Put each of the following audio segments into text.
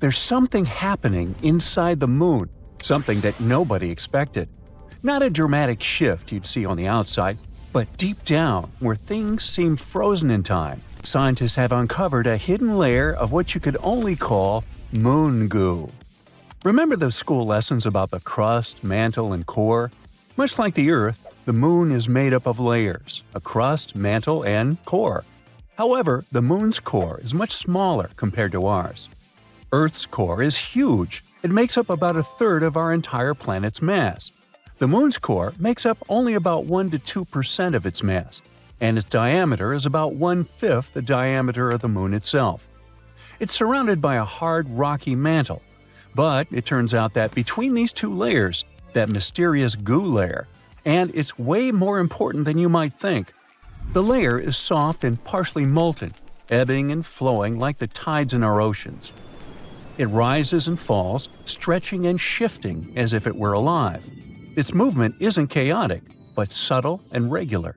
There's something happening inside the moon, something that nobody expected. Not a dramatic shift you'd see on the outside, but deep down, where things seem frozen in time, scientists have uncovered a hidden layer of what you could only call moon goo. Remember those school lessons about the crust, mantle, and core? Much like the Earth, the moon is made up of layers: a crust, mantle, and core. However, the moon's core is much smaller compared to ours. Earth's core is huge. It makes up about a third of our entire planet's mass. The moon's core makes up only about 1 to 2% of its mass, and its diameter is about 1/5 the diameter of the moon itself. It's surrounded by a hard, rocky mantle. But it turns out that between these two layers, that mysterious goo layer, and it's way more important than you might think. The layer is soft and partially molten, ebbing and flowing like the tides in our oceans. It rises and falls, stretching and shifting as if it were alive. Its movement isn't chaotic, but subtle and regular.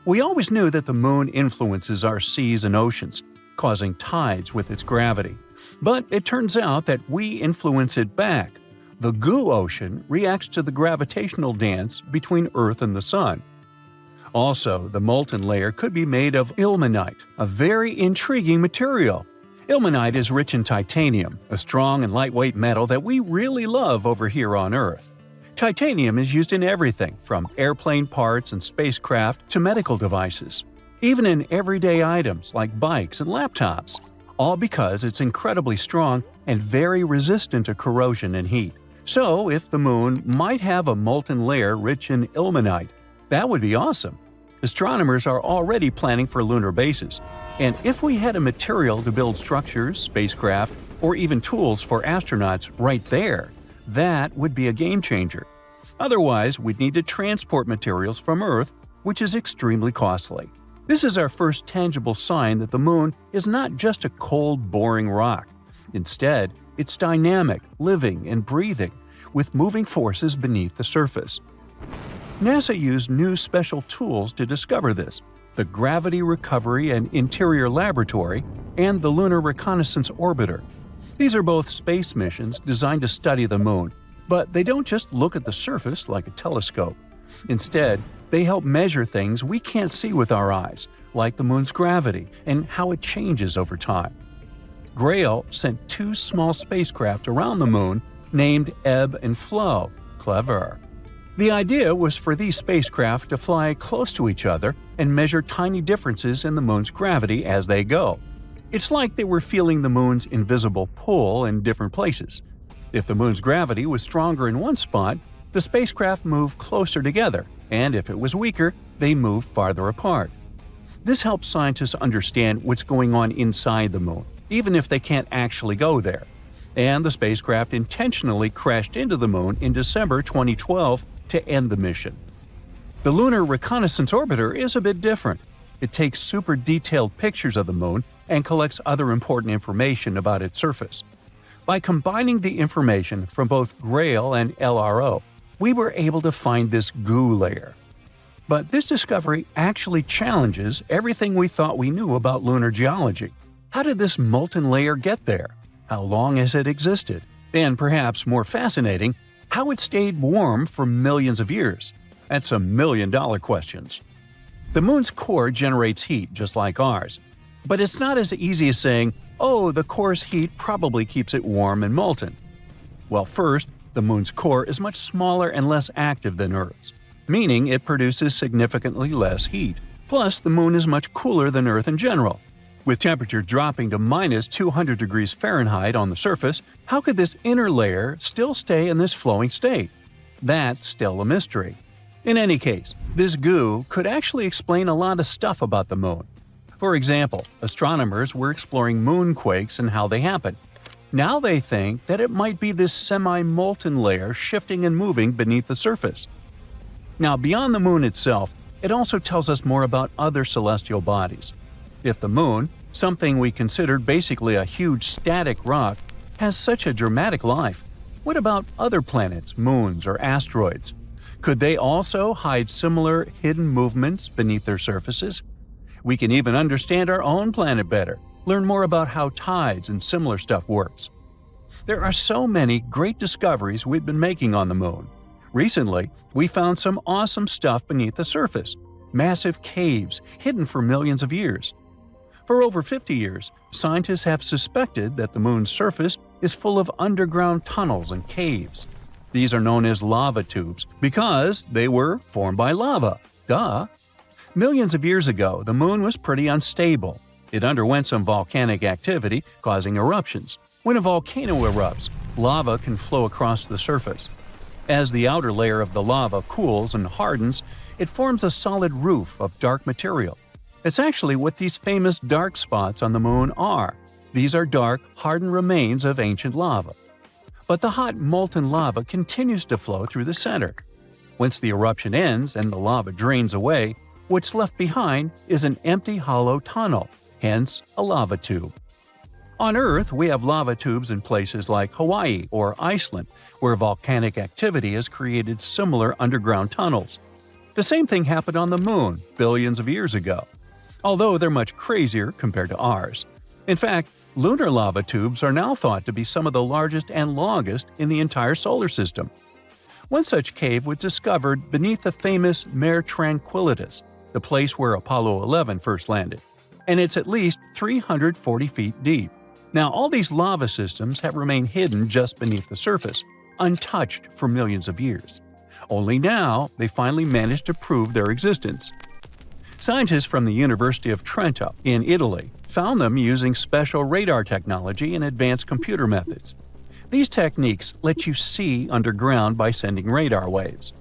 We always knew that the moon influences our seas and oceans, causing tides with its gravity. But it turns out that we influence it back. The goo ocean reacts to the gravitational dance between Earth and the Sun. Also, the molten layer could be made of ilmenite, a very intriguing material. Ilmenite is rich in titanium, a strong and lightweight metal that we really love over here on Earth. Titanium is used in everything from airplane parts and spacecraft to medical devices, even in everyday items like bikes and laptops, all because it's incredibly strong and very resistant to corrosion and heat. So, if the moon might have a molten layer rich in ilmenite, that would be awesome. Astronomers are already planning for lunar bases, and if we had a material to build structures, spacecraft, or even tools for astronauts right there, that would be a game changer. Otherwise, we'd need to transport materials from Earth, which is extremely costly. This is our first tangible sign that the moon is not just a cold, boring rock. Instead, it's dynamic, living, and breathing, with moving forces beneath the surface. NASA used new special tools to discover this: the Gravity Recovery and Interior Laboratory and the Lunar Reconnaissance Orbiter. These are both space missions designed to study the moon, but they don't just look at the surface like a telescope. Instead, they help measure things we can't see with our eyes, like the moon's gravity and how it changes over time. Grail sent 2 small spacecraft around the moon named Ebb and Flow. Clever. The idea was for these spacecraft to fly close to each other and measure tiny differences in the moon's gravity as they go. It's like they were feeling the moon's invisible pull in different places. If the moon's gravity was stronger in one spot, the spacecraft moved closer together, and if it was weaker, they moved farther apart. This helps scientists understand what's going on inside the moon, even if they can't actually go there. And the spacecraft intentionally crashed into the moon in December 2012 to end the mission. The Lunar Reconnaissance Orbiter is a bit different. It takes super detailed pictures of the moon and collects other important information about its surface. By combining the information from both Grail and LRO, we were able to find this goo layer. But this discovery actually challenges everything we thought we knew about lunar geology. How did this molten layer get there? How long has it existed? And perhaps more fascinating, how it stayed warm for millions of years? That's some million-dollar questions. The moon's core generates heat just like ours. But it's not as easy as saying, oh, the core's heat probably keeps it warm and molten. Well, first, the moon's core is much smaller and less active than Earth's, meaning it produces significantly less heat. Plus, the moon is much cooler than Earth in general. With temperature dropping to minus 200 degrees Fahrenheit on the surface, how could this inner layer still stay in this flowing state? That's still a mystery. In any case, this goo could actually explain a lot of stuff about the moon. For example, astronomers were exploring moonquakes and how they happen. Now they think that it might be this semi-molten layer shifting and moving beneath the surface. Now, beyond the moon itself, it also tells us more about other celestial bodies. If the moon, something we considered basically a huge static rock, has such a dramatic life, what about other planets, moons, or asteroids? Could they also hide similar hidden movements beneath their surfaces? We can even understand our own planet better, learn more about how tides and similar stuff works. There are so many great discoveries we've been making on the moon. Recently, we found some awesome stuff beneath the surface – massive caves hidden for millions of years. For over 50 years, scientists have suspected that the moon's surface is full of underground tunnels and caves. These are known as lava tubes because they were formed by lava. Duh! Millions of years ago, the moon was pretty unstable. It underwent some volcanic activity, causing eruptions. When a volcano erupts, lava can flow across the surface. As the outer layer of the lava cools and hardens, it forms a solid roof of dark material. It's actually what these famous dark spots on the moon are. These are dark, hardened remains of ancient lava. But the hot, molten lava continues to flow through the center. Once the eruption ends and the lava drains away, what's left behind is an empty hollow tunnel, hence a lava tube. On Earth, we have lava tubes in places like Hawaii or Iceland, where volcanic activity has created similar underground tunnels. The same thing happened on the moon billions of years ago, although they're much crazier compared to ours. In fact, lunar lava tubes are now thought to be some of the largest and longest in the entire solar system. One such cave was discovered beneath the famous Mare Tranquillitatis, the place where Apollo 11 first landed, and it's at least 340 feet deep. Now, all these lava systems have remained hidden just beneath the surface, untouched for millions of years. Only now, they finally managed to prove their existence. Scientists from the University of Trento in Italy found them using special radar technology and advanced computer methods. These techniques let you see underground by sending radar waves.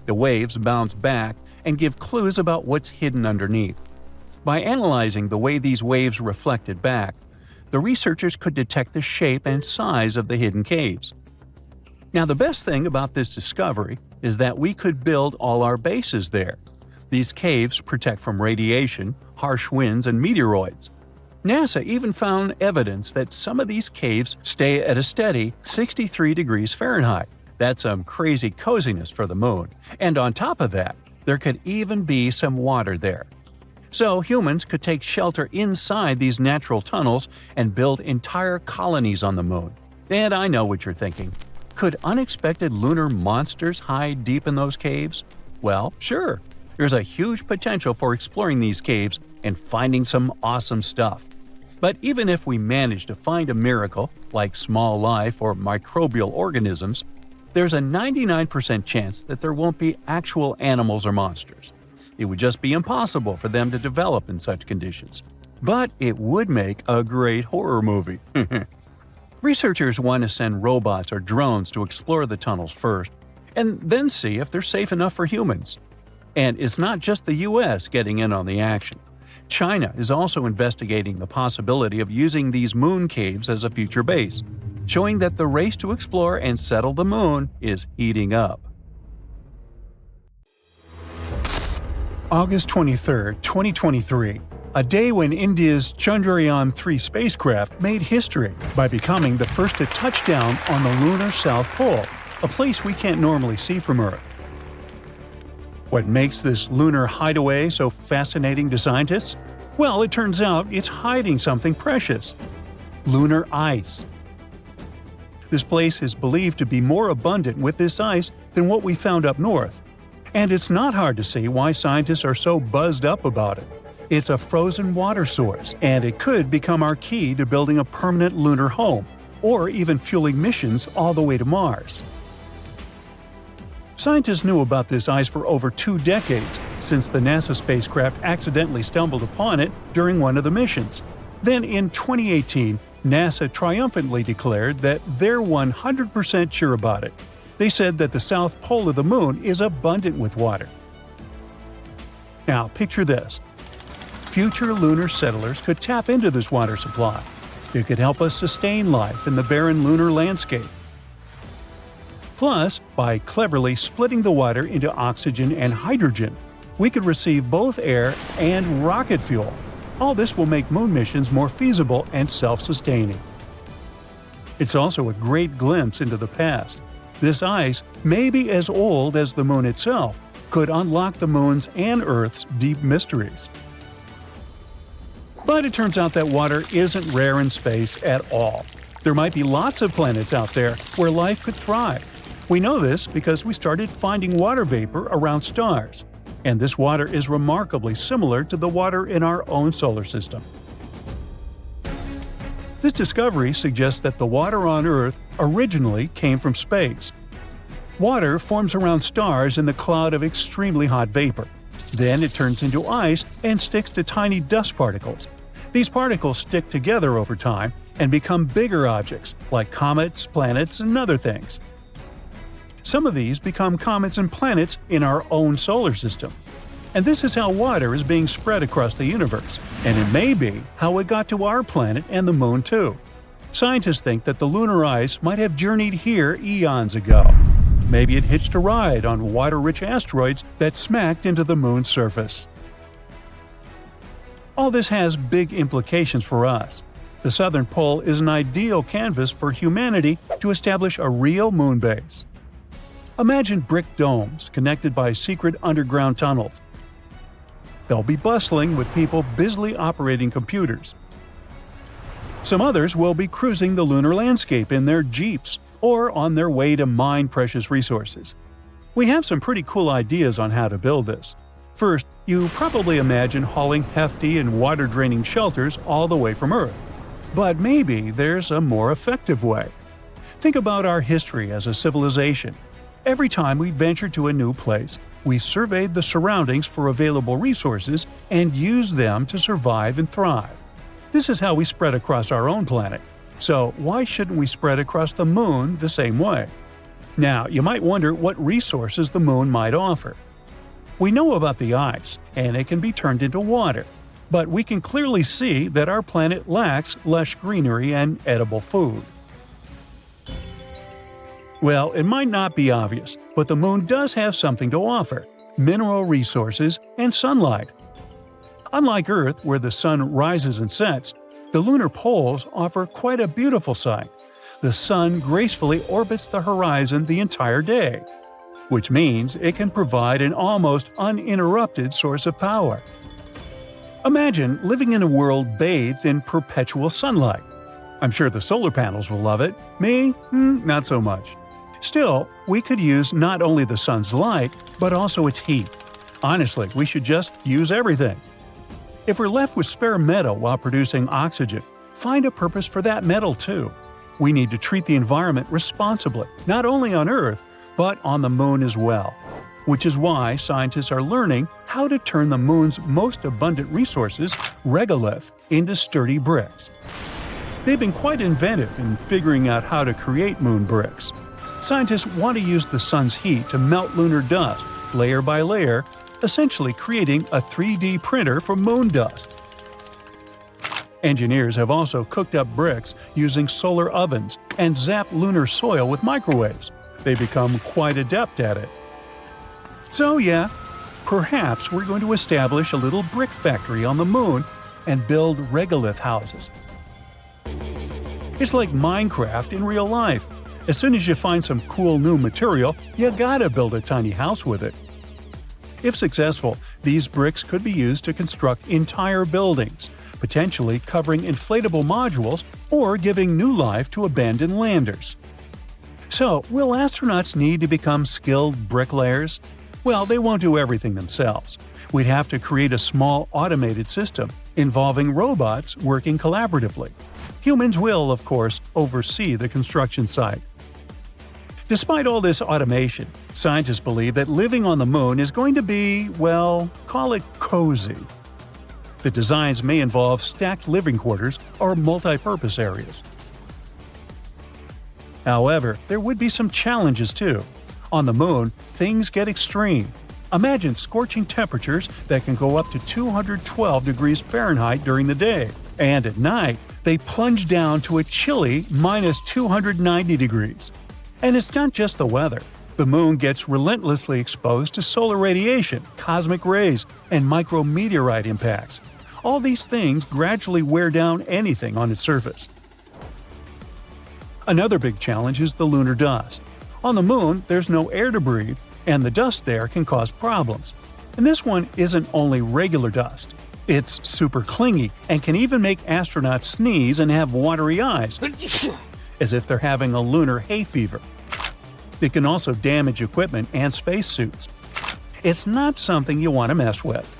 The waves bounce back and give clues about what's hidden underneath. By analyzing the way these waves reflected back, the researchers could detect the shape and size of the hidden caves. Now, the best thing about this discovery is that we could build all our bases there. These caves protect from radiation, harsh winds, and meteoroids. NASA even found evidence that some of these caves stay at a steady 63 degrees Fahrenheit. That's some crazy coziness for the moon. And on top of that, there could even be some water there. So humans could take shelter inside these natural tunnels and build entire colonies on the moon. And I know what you're thinking. Could unexpected lunar monsters hide deep in those caves? Well, sure. There's a huge potential for exploring these caves and finding some awesome stuff. But even if we manage to find a miracle, like small life or microbial organisms, there's a 99% chance that there won't be actual animals or monsters. It would just be impossible for them to develop in such conditions. But it would make a great horror movie. Researchers want to send robots or drones to explore the tunnels first, and then see if they're safe enough for humans. And it's not just the US getting in on the action. China is also investigating the possibility of using these moon caves as a future base, showing that the race to explore and settle the moon is heating up. August 23, 2023, a day when India's Chandrayaan-3 spacecraft made history by becoming the first to touch down on the lunar South Pole, a place we can't normally see from Earth. What makes this lunar hideaway so fascinating to scientists? Well, it turns out it's hiding something precious – lunar ice. This place is believed to be more abundant with this ice than what we found up north. And it's not hard to see why scientists are so buzzed up about it. It's a frozen water source, and it could become our key to building a permanent lunar home, or even fueling missions all the way to Mars. Scientists knew about this ice for over 2 decades, since the NASA spacecraft accidentally stumbled upon it during one of the missions. Then in 2018, NASA triumphantly declared that they're 100% sure about it. They said that the south pole of the moon is abundant with water. Now picture this. Future lunar settlers could tap into this water supply. It could help us sustain life in the barren lunar landscape. Plus, by cleverly splitting the water into oxygen and hydrogen, we could receive both air and rocket fuel. All this will make moon missions more feasible and self-sustaining. It's also a great glimpse into the past. This ice, maybe as old as the moon itself, could unlock the moon's and Earth's deep mysteries. But it turns out that water isn't rare in space at all. There might be lots of planets out there where life could thrive. We know this because we started finding water vapor around stars, and this water is remarkably similar to the water in our own solar system. This discovery suggests that the water on Earth originally came from space. Water forms around stars in the cloud of extremely hot vapor. Then it turns into ice and sticks to tiny dust particles. These particles stick together over time and become bigger objects, like comets, planets, and other things. Some of these become comets and planets in our own solar system. And this is how water is being spread across the universe, and it may be how it got to our planet and the Moon too. Scientists think that the lunar ice might have journeyed here eons ago. Maybe it hitched a ride on water-rich asteroids that smacked into the Moon's surface. All this has big implications for us. The southern pole is an ideal canvas for humanity to establish a real moon base. Imagine brick domes connected by secret underground tunnels. They'll be bustling with people busily operating computers. Some others will be cruising the lunar landscape in their jeeps or on their way to mine precious resources. We have some pretty cool ideas on how to build this. First, you probably imagine hauling hefty and water-draining shelters all the way from Earth. But maybe there's a more effective way. Think about our history as a civilization. Every time we ventured to a new place, we surveyed the surroundings for available resources and used them to survive and thrive. This is how we spread across our own planet. So why shouldn't we spread across the Moon the same way? Now, you might wonder what resources the Moon might offer. We know about the ice, and it can be turned into water. But we can clearly see that our planet lacks lush greenery and edible food. Well, it might not be obvious, but the Moon does have something to offer: mineral resources and sunlight. Unlike Earth, where the sun rises and sets, the lunar poles offer quite a beautiful sight. The sun gracefully orbits the horizon the entire day, which means it can provide an almost uninterrupted source of power. Imagine living in a world bathed in perpetual sunlight. I'm sure the solar panels will love it. Me? Not so much. Still, we could use not only the sun's light, but also its heat. Honestly, we should just use everything. If we're left with spare metal while producing oxygen, find a purpose for that metal too. We need to treat the environment responsibly, not only on Earth, but on the Moon as well. Which is why scientists are learning how to turn the Moon's most abundant resources, regolith, into sturdy bricks. They've been quite inventive in figuring out how to create moon bricks. Scientists want to use the sun's heat to melt lunar dust, layer by layer, essentially creating a 3D printer for moon dust. Engineers have also cooked up bricks using solar ovens and zapped lunar soil with microwaves. They become quite adept at it. So yeah, perhaps we're going to establish a little brick factory on the Moon and build regolith houses. It's like Minecraft in real life. As soon as you find some cool new material, you gotta build a tiny house with it. If successful, these bricks could be used to construct entire buildings, potentially covering inflatable modules or giving new life to abandoned landers. So, will astronauts need to become skilled bricklayers? Well, they won't do everything themselves. We'd have to create a small automated system involving robots working collaboratively. Humans will, of course, oversee the construction site. Despite all this automation, scientists believe that living on the Moon is going to be, well, call it cozy. The designs may involve stacked living quarters or multi-purpose areas. However, there would be some challenges too. On the Moon, things get extreme. Imagine scorching temperatures that can go up to 212 degrees Fahrenheit during the day, and at night, they plunge down to a chilly minus 290 degrees. And it's not just the weather. The Moon gets relentlessly exposed to solar radiation, cosmic rays, and micrometeorite impacts. All these things gradually wear down anything on its surface. Another big challenge is the lunar dust. On the Moon, there's no air to breathe, and the dust there can cause problems. And this one isn't only regular dust. It's super clingy and can even make astronauts sneeze and have watery eyes. as if they're having a lunar hay fever. It can also damage equipment and spacesuits. It's not something you want to mess with.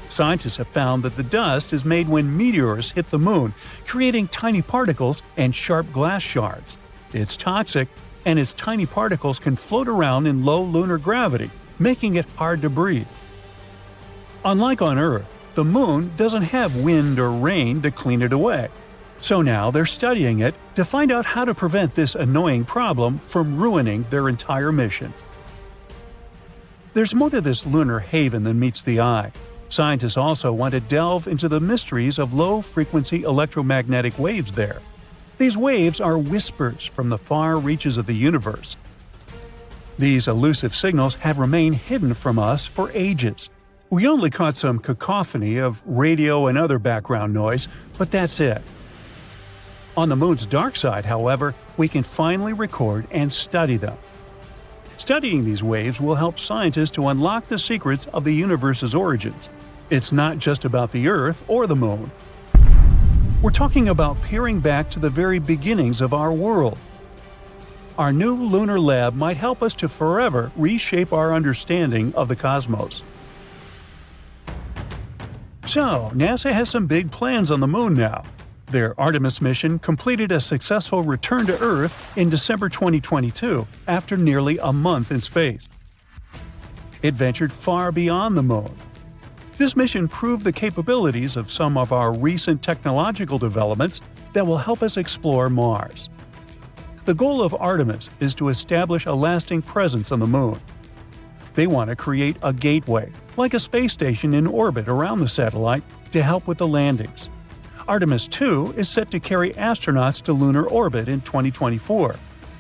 Scientists have found that the dust is made when meteors hit the moon, creating tiny particles and sharp glass shards. It's toxic, and its tiny particles can float around in low lunar gravity, making it hard to breathe. Unlike on Earth, the moon doesn't have wind or rain to clean it away. So now they're studying it to find out how to prevent this annoying problem from ruining their entire mission. There's more to this lunar haven than meets the eye. Scientists also want to delve into the mysteries of low-frequency electromagnetic waves there. These waves are whispers from the far reaches of the universe. These elusive signals have remained hidden from us for ages. We only caught some cacophony of radio and other background noise, but that's it. On the moon's dark side, however, we can finally record and study them. Studying these waves will help scientists to unlock the secrets of the universe's origins. It's not just about the Earth or the Moon. We're talking about peering back to the very beginnings of our world. Our new lunar lab might help us to forever reshape our understanding of the cosmos. So, NASA has some big plans on the Moon now. Their Artemis mission completed a successful return to Earth in December 2022 after nearly a month in space. It ventured far beyond the Moon. This mission proved the capabilities of some of our recent technological developments that will help us explore Mars. The goal of Artemis is to establish a lasting presence on the Moon. They want to create a gateway, like a space station in orbit around the satellite, to help with the landings. Artemis 2 is set to carry astronauts to lunar orbit in 2024,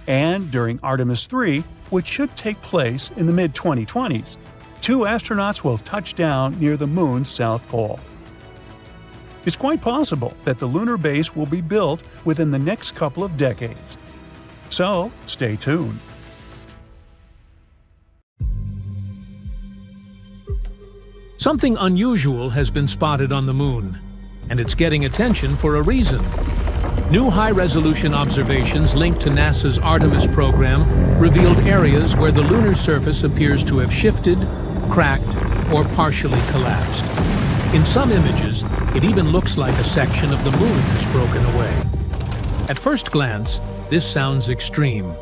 and during Artemis 3, which should take place in the mid-2020s, 2 astronauts will touch down near the Moon's south pole. It's quite possible that the lunar base will be built within the next couple of decades. So, stay tuned. Something unusual has been spotted on the Moon, and it's getting attention for a reason. New high-resolution observations linked to NASA's Artemis program revealed areas where the lunar surface appears to have shifted, cracked, or partially collapsed. In some images, it even looks like a section of the Moon has broken away. At first glance, this sounds extreme.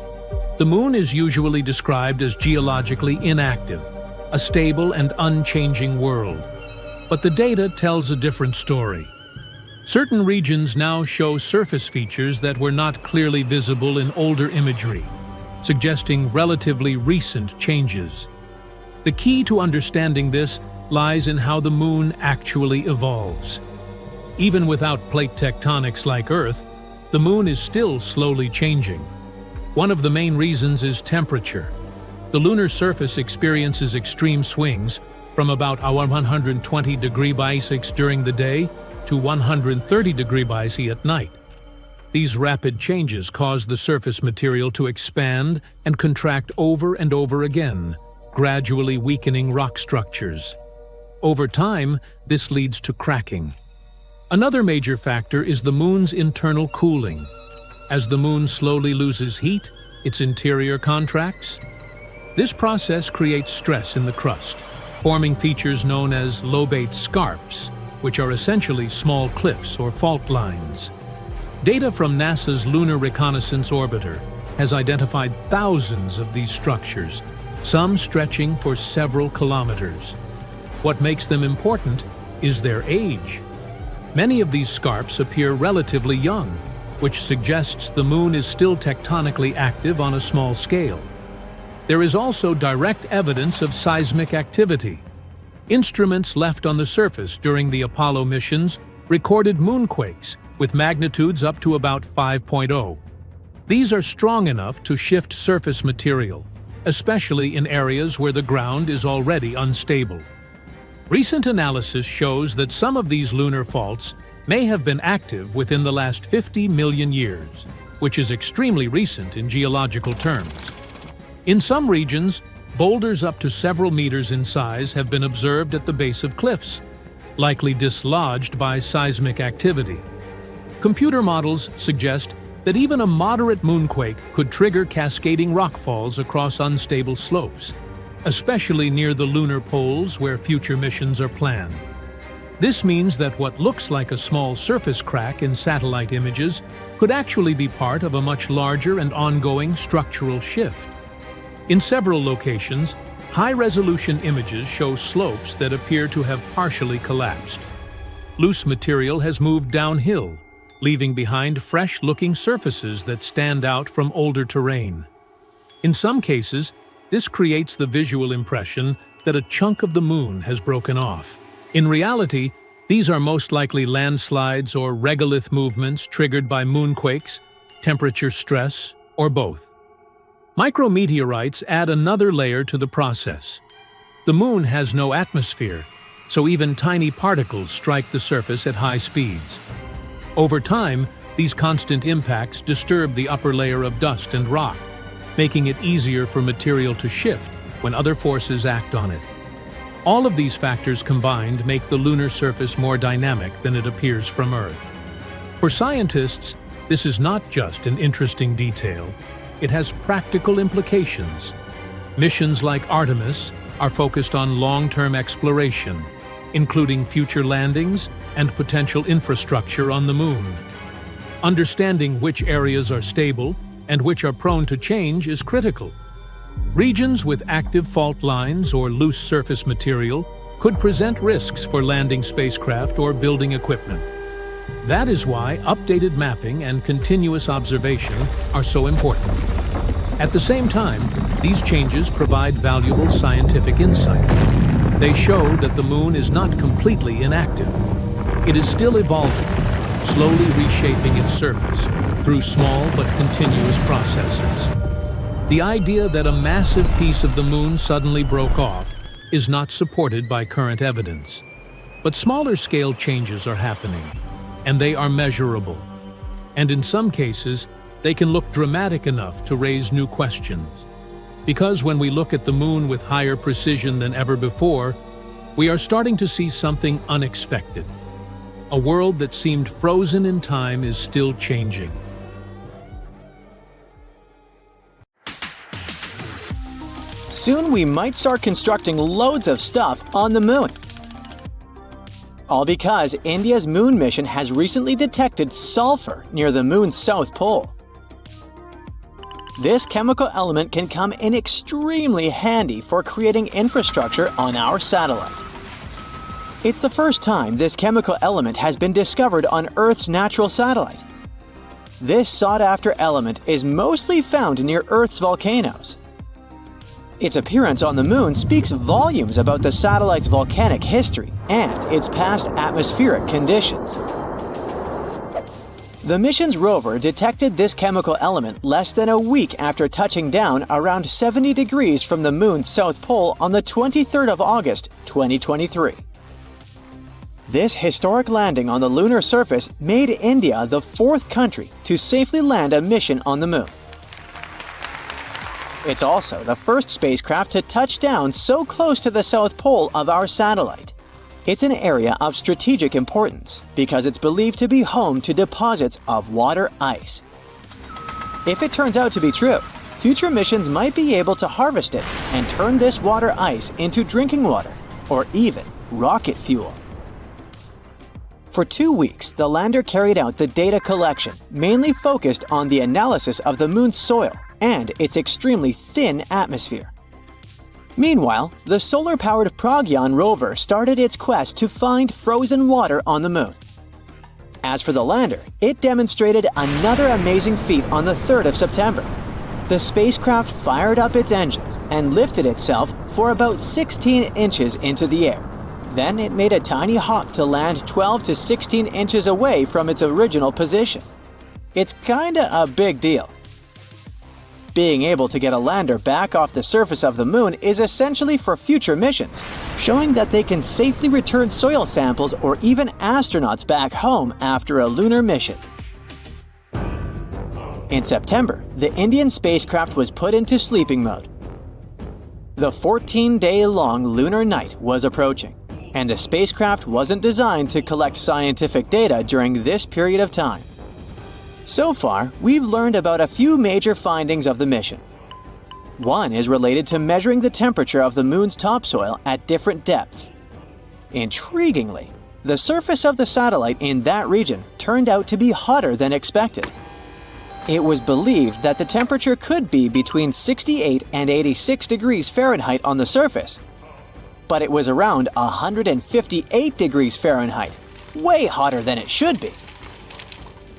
The Moon is usually described as geologically inactive, a stable and unchanging world. But the data tells a different story. Certain regions now show surface features that were not clearly visible in older imagery, suggesting relatively recent changes. The key to understanding this lies in how the Moon actually evolves. Even without plate tectonics like Earth, the Moon is still slowly changing. One of the main reasons is temperature. The lunar surface experiences extreme swings from about 120 degree Celsius during the day to 130 degree Celsius at night. These rapid changes cause the surface material to expand and contract over and over again, gradually weakening rock structures. Over time, this leads to cracking. Another major factor is the Moon's internal cooling. As the Moon slowly loses heat, its interior contracts. This process creates stress in the crust, forming features known as lobate scarps, which are essentially small cliffs or fault lines. Data from NASA's Lunar Reconnaissance Orbiter has identified thousands of these structures, some stretching for several kilometers. What makes them important is their age. Many of these scarps appear relatively young, which suggests the Moon is still tectonically active on a small scale. There is also direct evidence of seismic activity. Instruments left on the surface during the Apollo missions recorded moonquakes with magnitudes up to about 5.0. These are strong enough to shift surface material, especially in areas where the ground is already unstable. Recent analysis shows that some of these lunar faults may have been active within the last 50 million years, which is extremely recent in geological terms. In some regions, boulders up to several meters in size have been observed at the base of cliffs, likely dislodged by seismic activity. Computer models suggest that even a moderate moonquake could trigger cascading rockfalls across unstable slopes, especially near the lunar poles where future missions are planned. This means that what looks like a small surface crack in satellite images could actually be part of a much larger and ongoing structural shift. In several locations, high-resolution images show slopes that appear to have partially collapsed. Loose material has moved downhill, leaving behind fresh-looking surfaces that stand out from older terrain. In some cases, this creates the visual impression that a chunk of the moon has broken off. In reality, these are most likely landslides or regolith movements triggered by moonquakes, temperature stress, or both. Micrometeorites add another layer to the process. The moon has no atmosphere, so even tiny particles strike the surface at high speeds. Over time, these constant impacts disturb the upper layer of dust and rock, making it easier for material to shift when other forces act on it. All of these factors combined make the lunar surface more dynamic than it appears from Earth. For scientists, this is not just an interesting detail, it has practical implications. Missions like Artemis are focused on long-term exploration, including future landings and potential infrastructure on the moon. Understanding which areas are stable and which are prone to change is critical. Regions with active fault lines or loose surface material could present risks for landing spacecraft or building equipment. That is why updated mapping and continuous observation are so important. At the same time, these changes provide valuable scientific insight. They show that the moon is not completely inactive. It is still evolving, slowly reshaping its surface through small but continuous processes. The idea that a massive piece of the moon suddenly broke off is not supported by current evidence. But smaller-scale changes are happening, and they are measurable. And in some cases, they can look dramatic enough to raise new questions. Because when we look at the moon with higher precision than ever before, we are starting to see something unexpected. A world that seemed frozen in time is still changing. Soon we might start constructing loads of stuff on the moon. All because India's moon mission has recently detected sulfur near the moon's south pole. This chemical element can come in extremely handy for creating infrastructure on our satellite. It's the first time this chemical element has been discovered on Earth's natural satellite. This sought-after element is mostly found near Earth's volcanoes. Its appearance on the moon speaks volumes about the satellite's volcanic history and its past atmospheric conditions. The mission's rover detected this chemical element less than a week after touching down around 70 degrees from the moon's south pole on the 23rd of August, 2023. This historic landing on the lunar surface made India the fourth country to safely land a mission on the moon. It's also the first spacecraft to touch down so close to the south pole of our satellite. It's an area of strategic importance because it's believed to be home to deposits of water ice. If it turns out to be true, future missions might be able to harvest it and turn this water ice into drinking water or even rocket fuel. For 2 weeks, the lander carried out the data collection, mainly focused on the analysis of the moon's soil and its extremely thin atmosphere. Meanwhile, the solar-powered Pragyan rover started its quest to find frozen water on the moon. As for the lander, it demonstrated another amazing feat on the 3rd of September. The spacecraft fired up its engines and lifted itself for about 16 inches into the air. Then it made a tiny hop to land 12 to 16 inches away from its original position. It's kinda a big deal. Being able to get a lander back off the surface of the moon is essentially for future missions, showing that they can safely return soil samples or even astronauts back home after a lunar mission. In September, the Indian spacecraft was put into sleeping mode. The 14-day-long lunar night was approaching, and the spacecraft wasn't designed to collect scientific data during this period of time. So far, we've learned about a few major findings of the mission. One is related to measuring the temperature of the moon's topsoil at different depths. Intriguingly, the surface of the satellite in that region turned out to be hotter than expected. It was believed that the temperature could be between 68 and 86 degrees Fahrenheit on the surface, but it was around 158 degrees Fahrenheit, way hotter than it should be.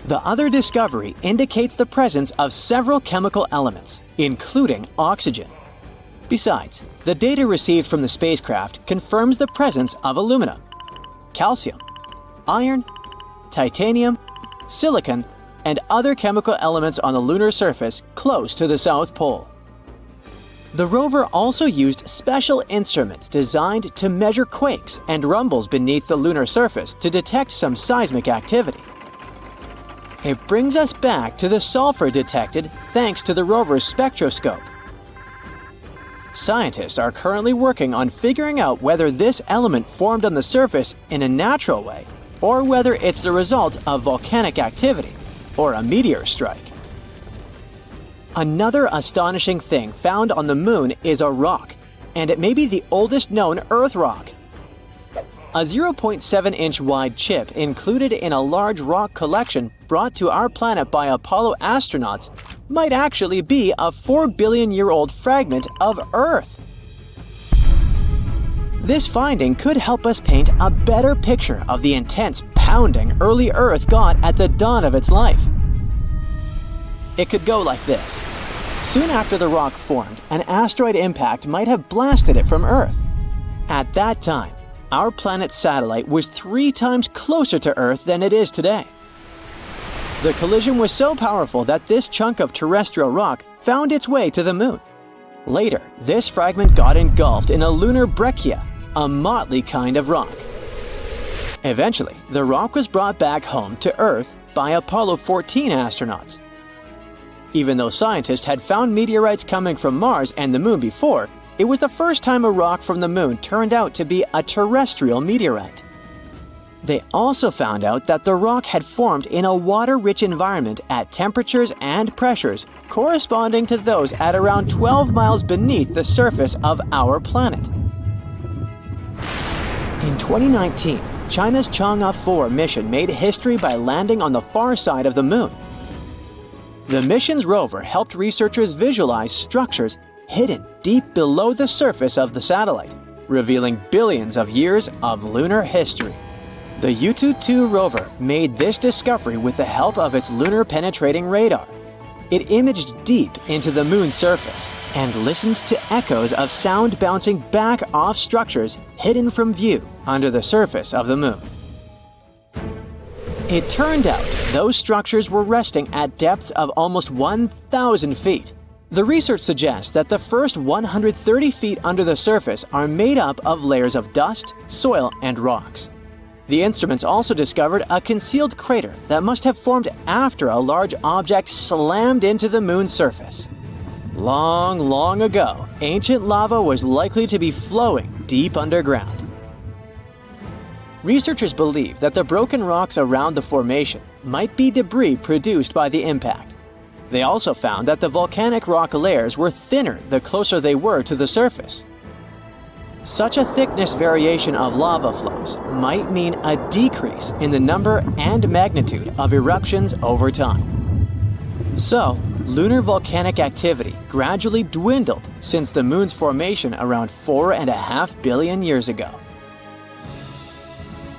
The other discovery indicates the presence of several chemical elements, including oxygen. Besides, the data received from the spacecraft confirms the presence of aluminum, calcium, iron, titanium, silicon, and other chemical elements on the lunar surface close to the South Pole. The rover also used special instruments designed to measure quakes and rumbles beneath the lunar surface to detect some seismic activity. It brings us back to the sulfur detected thanks to the rover's spectroscope. Scientists are currently working on figuring out whether this element formed on the surface in a natural way or whether it's the result of volcanic activity or a meteor strike. Another astonishing thing found on the moon is a rock, and it may be the oldest known Earth rock. A 0.7-inch wide chip included in a large rock collection brought to our planet by Apollo astronauts might actually be a 4 billion-year-old fragment of Earth. This finding could help us paint a better picture of the intense pounding early Earth got at the dawn of its life. It could go like this. Soon after the rock formed, an asteroid impact might have blasted it from Earth. At that time, our planet's satellite was 3 times closer to Earth than it is today. The collision was so powerful that this chunk of terrestrial rock found its way to the moon. Later, this fragment got engulfed in a lunar breccia, a motley kind of rock. Eventually, the rock was brought back home to Earth by Apollo 14 astronauts. Even though scientists had found meteorites coming from Mars and the moon before, it was the first time a rock from the moon turned out to be a terrestrial meteorite. They also found out that the rock had formed in a water-rich environment at temperatures and pressures corresponding to those at around 12 miles beneath the surface of our planet. In 2019, China's Chang'e 4 mission made history by landing on the far side of the moon. The mission's rover helped researchers visualize structures hidden deep below the surface of the satellite, revealing billions of years of lunar history. The Yutu-2 rover made this discovery with the help of its lunar penetrating radar. It imaged deep into the moon's surface and listened to echoes of sound bouncing back off structures hidden from view under the surface of the moon. It turned out those structures were resting at depths of almost 1,000 feet. The research suggests that the first 130 feet under the surface are made up of layers of dust, soil, and rocks. The instruments also discovered a concealed crater that must have formed after a large object slammed into the moon's surface. Long, long ago, ancient lava was likely to be flowing deep underground. Researchers believe that the broken rocks around the formation might be debris produced by the impact. They also found that the volcanic rock layers were thinner the closer they were to the surface. Such a thickness variation of lava flows might mean a decrease in the number and magnitude of eruptions over time. So, lunar volcanic activity gradually dwindled since the moon's formation around 4.5 billion years ago.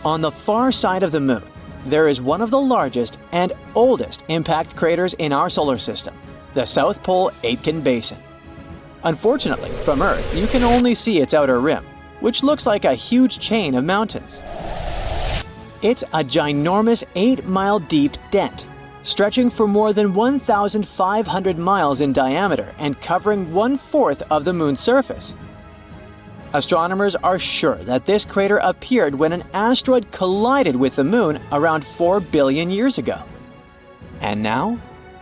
On the far side of the moon, there is one of the largest and oldest impact craters in our solar system, the South Pole Aitken Basin. Unfortunately, from Earth, you can only see its outer rim, which looks like a huge chain of mountains. It's a ginormous 8-mile deep dent, stretching for more than 1,500 miles in diameter and covering 1/4 of the moon's surface. Astronomers are sure that this crater appeared when an asteroid collided with the moon around 4 billion years ago. And now,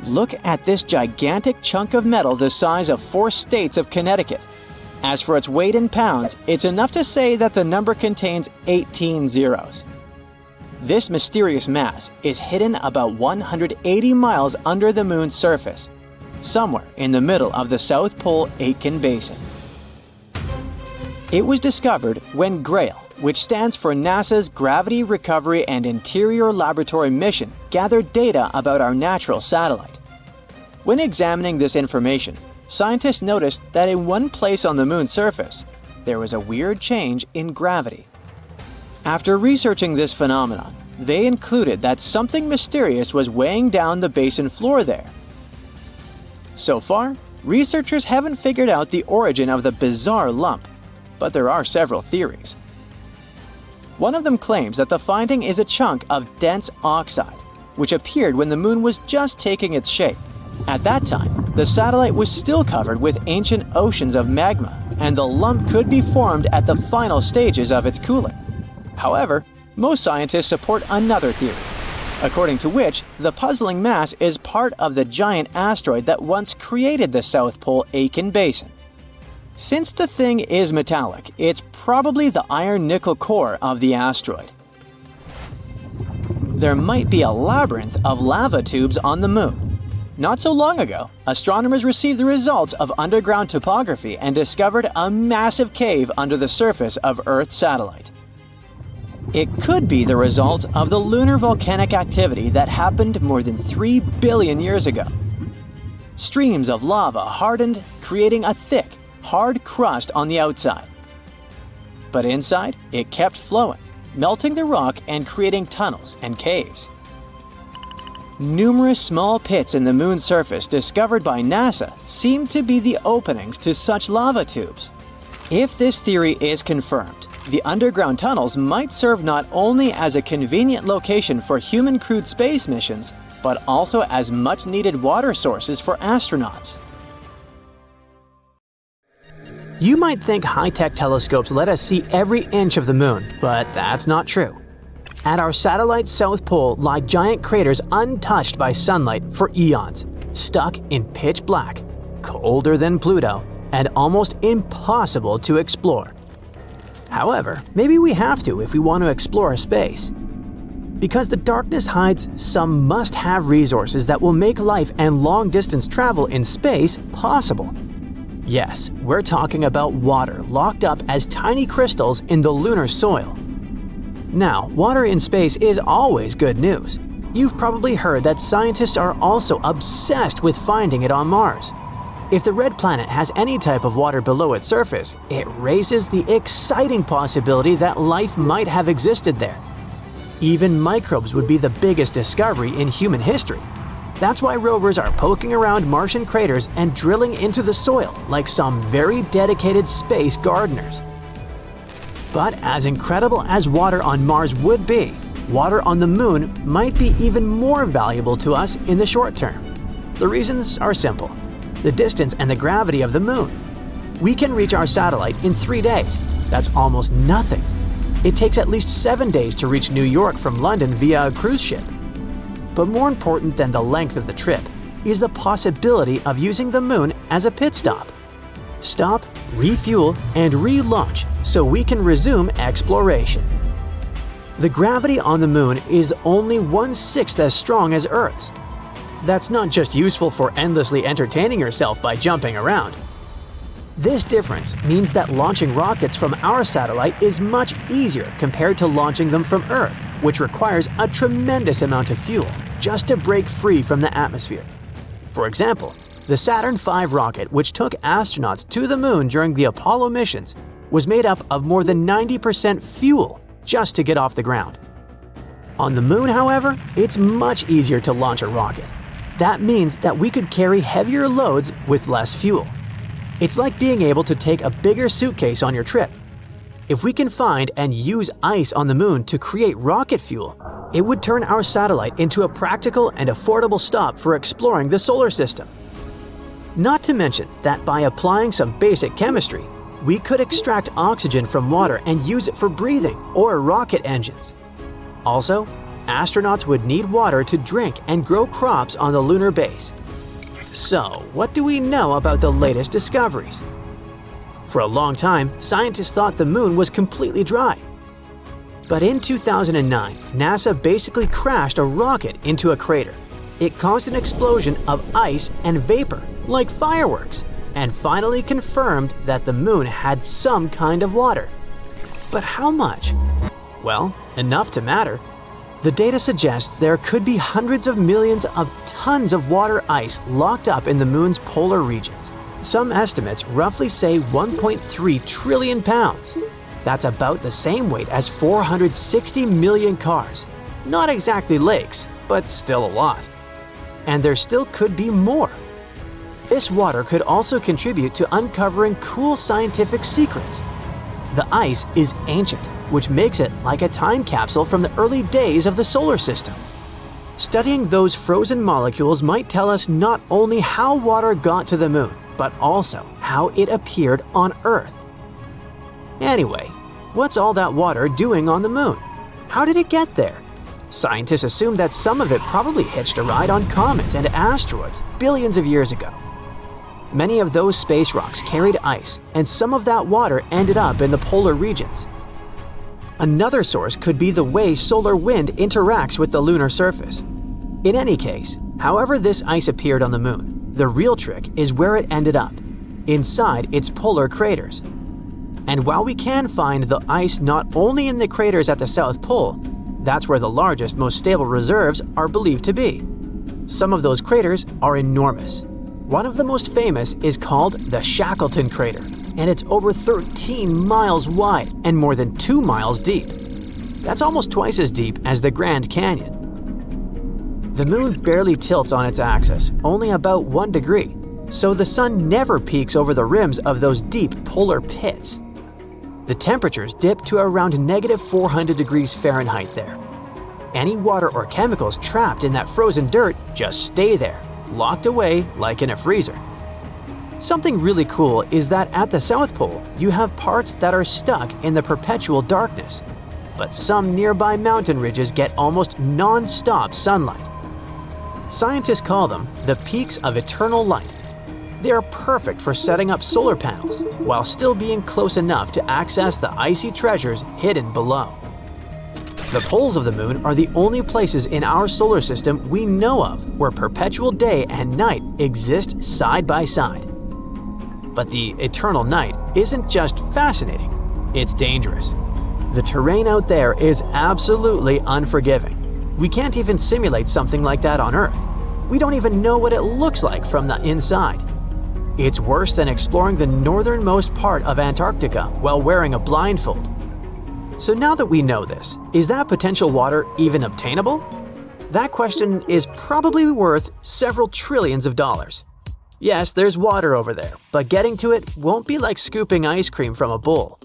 look at this gigantic chunk of metal the size of 4 states of Connecticut. As for its weight in pounds, it's enough to say that the number contains 18 zeros. This mysterious mass is hidden about 180 miles under the Moon's surface, somewhere in the middle of the South Pole Aitken Basin. It was discovered when GRAIL, which stands for NASA's Gravity Recovery and Interior Laboratory Mission, gathered data about our natural satellite. When examining this information, scientists noticed that in one place on the Moon's surface, there was a weird change in gravity. After researching this phenomenon, they concluded that something mysterious was weighing down the basin floor there. So far, researchers haven't figured out the origin of the bizarre lump, but there are several theories. One of them claims that the finding is a chunk of dense oxide, which appeared when the Moon was just taking its shape. At that time, the satellite was still covered with ancient oceans of magma, and the lump could be formed at the final stages of its cooling. However, most scientists support another theory, according to which the puzzling mass is part of the giant asteroid that once created the South Pole Aitken Basin. Since the thing is metallic, it's probably the iron-nickel core of the asteroid. There might be a labyrinth of lava tubes on the Moon. Not so long ago, astronomers received the results of underground topography and discovered a massive cave under the surface of Earth's satellite. It could be the result of the lunar volcanic activity that happened more than 3 billion years ago. Streams of lava hardened, creating a thick, hard crust on the outside. But inside, it kept flowing, melting the rock and creating tunnels and caves. Numerous small pits in the Moon's surface discovered by NASA seem to be the openings to such lava tubes. If this theory is confirmed, the underground tunnels might serve not only as a convenient location for human-crewed space missions, but also as much-needed water sources for astronauts. You might think high-tech telescopes let us see every inch of the Moon, but that's not true. At our satellite's south pole lie giant craters untouched by sunlight for eons, stuck in pitch black, colder than Pluto, and almost impossible to explore. However, maybe we have to if we want to explore space. Because the darkness hides some must-have resources that will make life and long-distance travel in space possible. Yes, we're talking about water locked up as tiny crystals in the lunar soil. Now, water in space is always good news. You've probably heard that scientists are also obsessed with finding it on Mars. If the red planet has any type of water below its surface, it raises the exciting possibility that life might have existed there. Even microbes would be the biggest discovery in human history. That's why rovers are poking around Martian craters and drilling into the soil like some very dedicated space gardeners. But as incredible as water on Mars would be, water on the Moon might be even more valuable to us in the short term. The reasons are simple: the distance and the gravity of the Moon. We can reach our satellite in 3 days. That's almost nothing. It takes at least 7 days to reach New York from London via a cruise ship. But more important than the length of the trip is the possibility of using the Moon as a pit stop. Stop, refuel, and relaunch so we can resume exploration. The gravity on the Moon is only 1/6 as strong as Earth's. That's not just useful for endlessly entertaining yourself by jumping around. This difference means that launching rockets from our satellite is much easier compared to launching them from Earth, which requires a tremendous amount of fuel just to break free from the atmosphere. For example, the Saturn V rocket, which took astronauts to the Moon during the Apollo missions, was made up of more than 90% fuel just to get off the ground. On the Moon, however, it's much easier to launch a rocket. That means that we could carry heavier loads with less fuel. It's like being able to take a bigger suitcase on your trip. If we can find and use ice on the Moon to create rocket fuel, it would turn our satellite into a practical and affordable stop for exploring the solar system. Not to mention that by applying some basic chemistry, we could extract oxygen from water and use it for breathing or rocket engines. Also, astronauts would need water to drink and grow crops on the lunar base. So, what do we know about the latest discoveries? For a long time, scientists thought the moon was completely dry. But in 2009, NASA basically crashed a rocket into a crater. It caused an explosion of ice and vapor, like fireworks, and finally confirmed that the moon had some kind of water. But how much? Well, enough to matter. The data suggests there could be hundreds of millions of tons of water ice locked up in the moon's polar regions. Some estimates roughly say 1.3 trillion pounds. That's about the same weight as 460 million cars. Not exactly lakes, but still a lot. And there still could be more. This water could also contribute to uncovering cool scientific secrets. The ice is ancient, which makes it like a time capsule from the early days of the solar system. Studying those frozen molecules might tell us not only how water got to the moon, but also how it appeared on Earth. Anyway, what's all that water doing on the moon? How did it get there? Scientists assume that some of it probably hitched a ride on comets and asteroids billions of years ago. Many of those space rocks carried ice, and some of that water ended up in the polar regions. Another source could be the way solar wind interacts with the lunar surface. In any case, however this ice appeared on the moon, the real trick is where it ended up, inside its polar craters. And while we can find the ice not only in the craters at the South Pole, that's where the largest, most stable reserves are believed to be. Some of those craters are enormous. One of the most famous is called the Shackleton crater, and it's over 13 miles wide and more than 2 miles deep. That's almost twice as deep as the Grand Canyon. The moon barely tilts on its axis, only about 1 degree, so the sun never peeks over the rims of those deep polar pits. The temperatures dip to around -400 degrees Fahrenheit there. Any water or chemicals trapped in that frozen dirt just stay there, locked away like in a freezer. Something really cool is that at the South Pole, you have parts that are stuck in the perpetual darkness, but some nearby mountain ridges get almost non-stop sunlight. Scientists call them the peaks of eternal light. They are perfect for setting up solar panels, while still being close enough to access the icy treasures hidden below. The poles of the moon are the only places in our solar system we know of where perpetual day and night exist side by side. But the eternal night isn't just fascinating, it's dangerous. The terrain out there is absolutely unforgiving. We can't even simulate something like that on Earth. We don't even know what it looks like from the inside. It's worse than exploring the northernmost part of Antarctica while wearing a blindfold. So now that we know this, is that potential water even obtainable? That question is probably worth several trillions of dollars. Yes, there's water over there, but getting to it won't be like scooping ice cream from a bowl.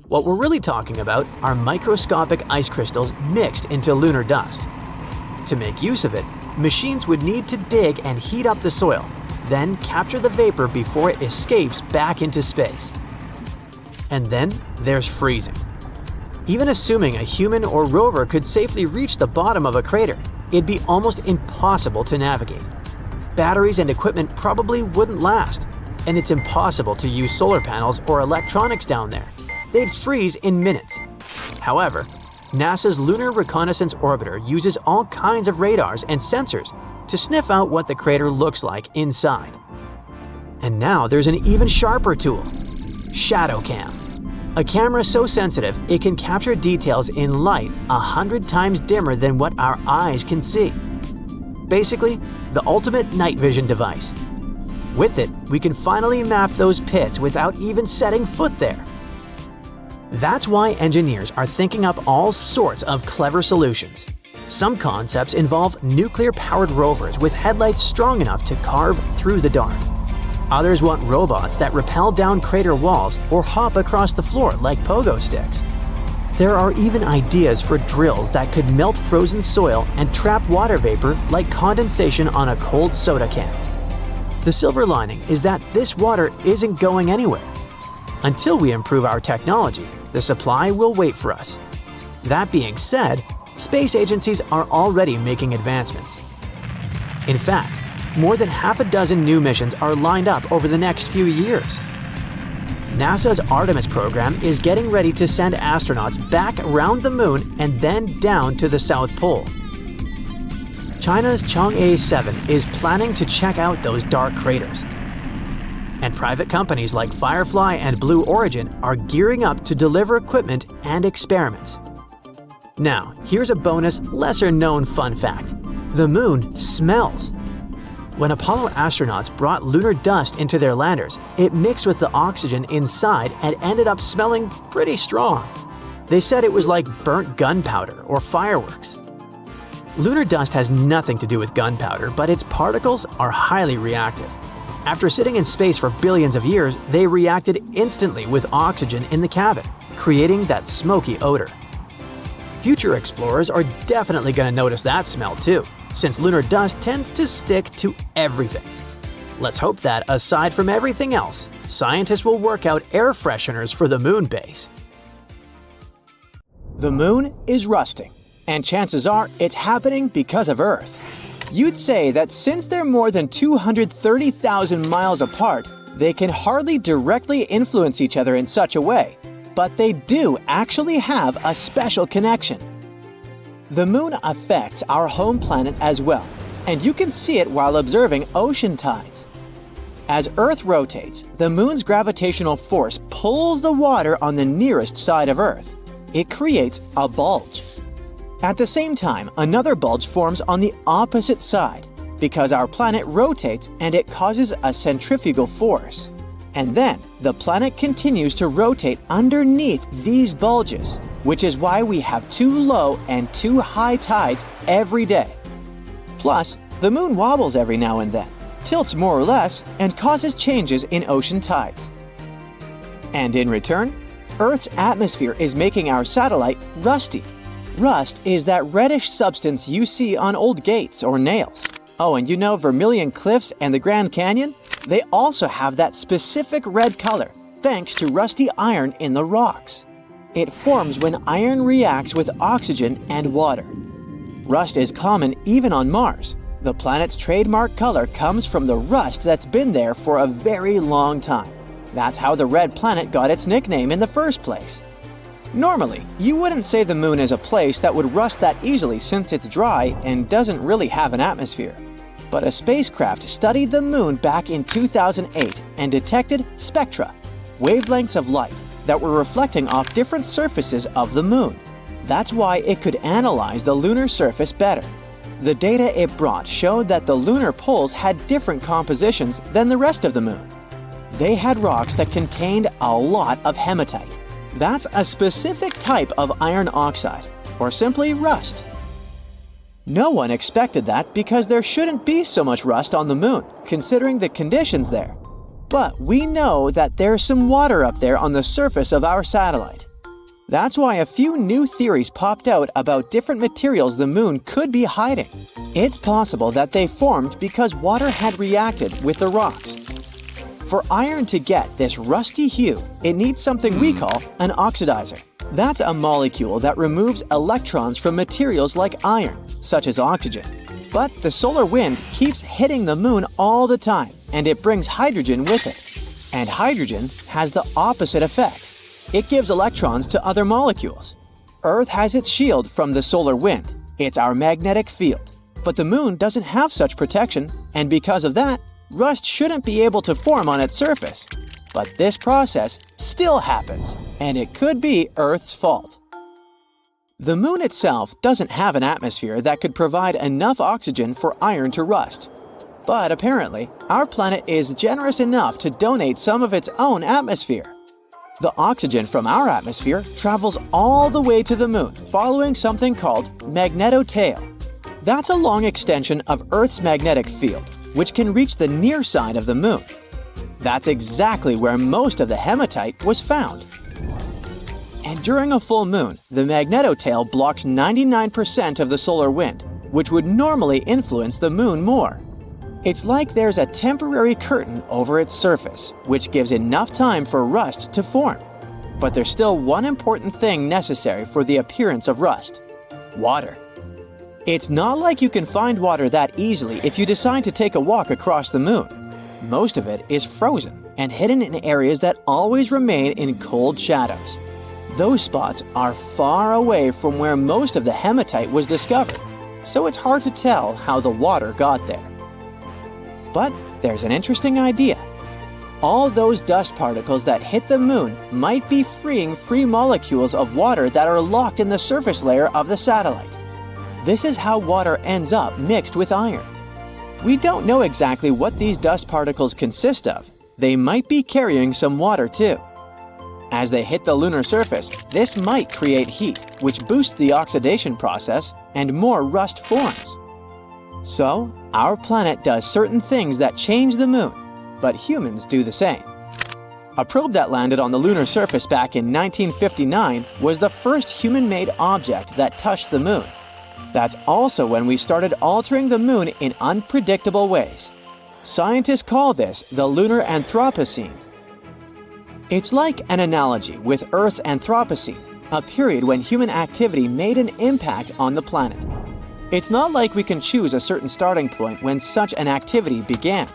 What we're really talking about are microscopic ice crystals mixed into lunar dust. To make use of it, machines would need to dig and heat up the soil, then capture the vapor before it escapes back into space. And then there's freezing. Even assuming a human or rover could safely reach the bottom of a crater, it'd be almost impossible to navigate. Batteries and equipment probably wouldn't last, and it's impossible to use solar panels or electronics down there. They'd freeze in minutes. However, NASA's Lunar Reconnaissance Orbiter uses all kinds of radars and sensors to sniff out what the crater looks like inside. And now there's an even sharper tool, Shadow Cam. A camera so sensitive it can capture details in light 100 times dimmer than what our eyes can see. Basically, the ultimate night vision device. With it, we can finally map those pits without even setting foot there. That's why engineers are thinking up all sorts of clever solutions. Some concepts involve nuclear-powered rovers with headlights strong enough to carve through the dark. Others want robots that rappel down crater walls or hop across the floor like pogo sticks. There are even ideas for drills that could melt frozen soil and trap water vapor like condensation on a cold soda can. The silver lining is that this water isn't going anywhere. Until we improve our technology, the supply will wait for us. That being said, space agencies are already making advancements. In fact, more than half a dozen new missions are lined up over the next few years. NASA's Artemis program is getting ready to send astronauts back around the moon and then down to the South Pole. China's Chang'e 7 is planning to check out those dark craters. And private companies like Firefly and Blue Origin are gearing up to deliver equipment and experiments. Now, here's a bonus, lesser-known fun fact. The moon smells. When Apollo astronauts brought lunar dust into their landers, it mixed with the oxygen inside and ended up smelling pretty strong. They said it was like burnt gunpowder or fireworks. Lunar dust has nothing to do with gunpowder, but its particles are highly reactive. After sitting in space for billions of years, they reacted instantly with oxygen in the cabin, creating that smoky odor. Future explorers are definitely going to notice that smell too, since lunar dust tends to stick to everything. Let's hope that, aside from everything else, scientists will work out air fresheners for the moon base. The moon is rusting, and chances are it's happening because of Earth. You'd say that since they're more than 230,000 miles apart, they can hardly directly influence each other in such a way, but they do actually have a special connection. The moon affects our home planet as well, and you can see it while observing ocean tides. As Earth rotates, the moon's gravitational force pulls the water on the nearest side of Earth. It creates a bulge. At the same time, another bulge forms on the opposite side because our planet rotates and it causes a centrifugal force. And then, the planet continues to rotate underneath these bulges, which is why we have 2 low and 2 high tides every day. Plus, the moon wobbles every now and then, tilts more or less, and causes changes in ocean tides. And in return, Earth's atmosphere is making our satellite rusty. Rust is that reddish substance you see on old gates or nails. Oh, and you know Vermilion Cliffs and the Grand Canyon? They also have that specific red color, thanks to rusty iron in the rocks. It forms when iron reacts with oxygen and water. Rust is common even on Mars. The planet's trademark color comes from the rust that's been there for a very long time. That's how the red planet got its nickname in the first place. Normally, you wouldn't say the moon is a place that would rust that easily since it's dry and doesn't really have an atmosphere. But a spacecraft studied the moon back in 2008 and detected spectra, wavelengths of light, that were reflecting off different surfaces of the moon. That's why it could analyze the lunar surface better. The data it brought showed that the lunar poles had different compositions than the rest of the moon. They had rocks that contained a lot of hematite. That's a specific type of iron oxide, or simply rust. No one expected that because there shouldn't be so much rust on the moon, considering the conditions there. But we know that there's some water up there on the surface of our satellite. That's why a few new theories popped out about different materials the moon could be hiding. It's possible that they formed because water had reacted with the rocks. For iron to get this rusty hue, it needs something we call an oxidizer. That's a molecule that removes electrons from materials like iron, such as oxygen. But the solar wind keeps hitting the moon all the time, and it brings hydrogen with it. And hydrogen has the opposite effect. It gives electrons to other molecules. Earth has its shield from the solar wind. It's our magnetic field. But the moon doesn't have such protection, and because of that, rust shouldn't be able to form on its surface. But this process still happens, and it could be Earth's fault. The moon itself doesn't have an atmosphere that could provide enough oxygen for iron to rust. But apparently, our planet is generous enough to donate some of its own atmosphere. The oxygen from our atmosphere travels all the way to the moon, following something called magnetotail. That's a long extension of Earth's magnetic field, which can reach the near side of the moon. That's exactly where most of the hematite was found. And during a full moon, the magnetotail blocks 99% of the solar wind, which would normally influence the moon more. It's like there's a temporary curtain over its surface, which gives enough time for rust to form. But there's still one important thing necessary for the appearance of rust: water. It's not like you can find water that easily if you decide to take a walk across the moon. Most of it is frozen, and hidden in areas that always remain in cold shadows. Those spots are far away from where most of the hematite was discovered, so it's hard to tell how the water got there. But there's an interesting idea. All those dust particles that hit the moon might be freeing free molecules of water that are locked in the surface layer of the satellite. This is how water ends up mixed with iron. We don't know exactly what these dust particles consist of. They might be carrying some water too. As they hit the lunar surface, this might create heat, which boosts the oxidation process and more rust forms. So, our planet does certain things that change the moon, but humans do the same. A probe that landed on the lunar surface back in 1959 was the first human-made object that touched the moon. That's also when we started altering the moon in unpredictable ways. Scientists call this the Lunar Anthropocene. It's like an analogy with Earth's Anthropocene, a period when human activity made an impact on the planet. It's not like we can choose a certain starting point when such an activity began.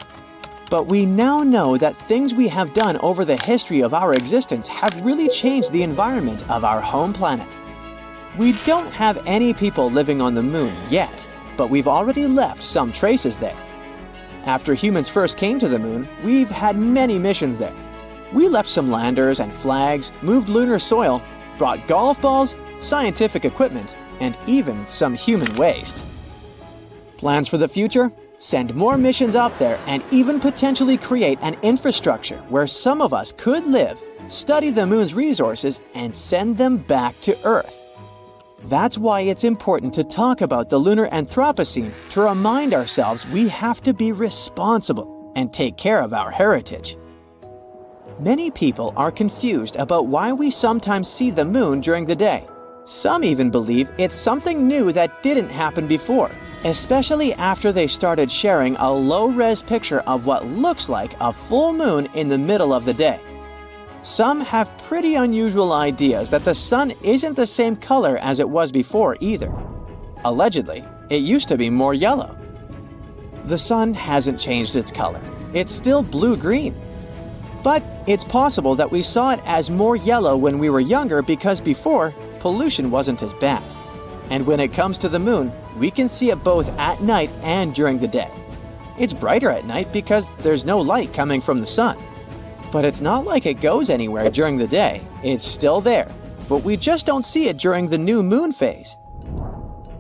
But we now know that things we have done over the history of our existence have really changed the environment of our home planet. We don't have any people living on the moon yet, but we've already left some traces there. After humans first came to the moon, we've had many missions there. We left some landers and flags, moved lunar soil, brought golf balls, scientific equipment, and even some human waste. Plans for the future? Send more missions up there and even potentially create an infrastructure where some of us could live, study the moon's resources, and send them back to Earth. That's why it's important to talk about the Lunar Anthropocene to remind ourselves we have to be responsible and take care of our heritage. Many people are confused about why we sometimes see the moon during the day. Some even believe it's something new that didn't happen before, especially after they started sharing a low-res picture of what looks like a full moon in the middle of the day. Some have pretty unusual ideas that the sun isn't the same color as it was before either. Allegedly, it used to be more yellow. The sun hasn't changed its color. It's still blue-green. But it's possible that we saw it as more yellow when we were younger because before, pollution wasn't as bad. And when it comes to the moon, we can see it both at night and during the day. It's brighter at night because there's no light coming from the sun. But it's not like it goes anywhere during the day. It's still there, but we just don't see it during the new moon phase.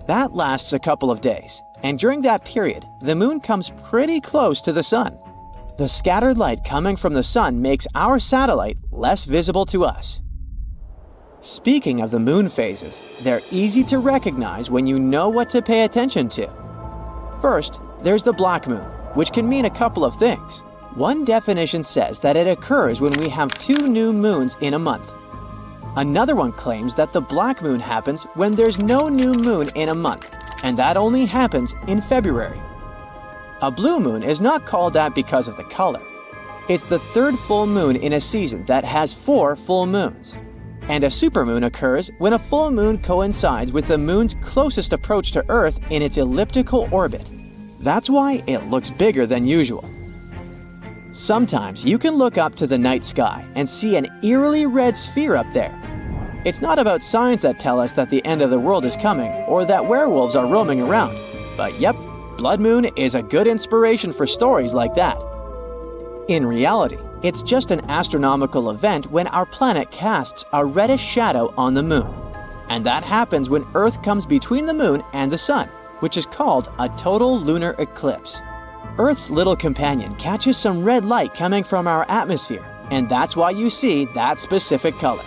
That lasts a couple of days, and during that period, the moon comes pretty close to the sun. The scattered light coming from the sun makes our satellite less visible to us. Speaking of the moon phases, they're easy to recognize when you know what to pay attention to. First, there's the black moon, which can mean a couple of things. One definition says that it occurs when we have 2 new moons in a month. Another one claims that the black moon happens when there's no new moon in a month, and that only happens in February. A blue moon is not called that because of the color. It's the 3rd full moon in a season that has 4 full moons. And a supermoon occurs when a full moon coincides with the moon's closest approach to Earth in its elliptical orbit. That's why it looks bigger than usual. Sometimes you can look up to the night sky and see an eerily red sphere up there. It's not about signs that tell us that the end of the world is coming or that werewolves are roaming around. But yep, blood moon is a good inspiration for stories like that. In reality, it's just an astronomical event when our planet casts a reddish shadow on the moon. And that happens when Earth comes between the moon and the sun, which is called a total lunar eclipse. Earth's little companion catches some red light coming from our atmosphere, and that's why you see that specific color.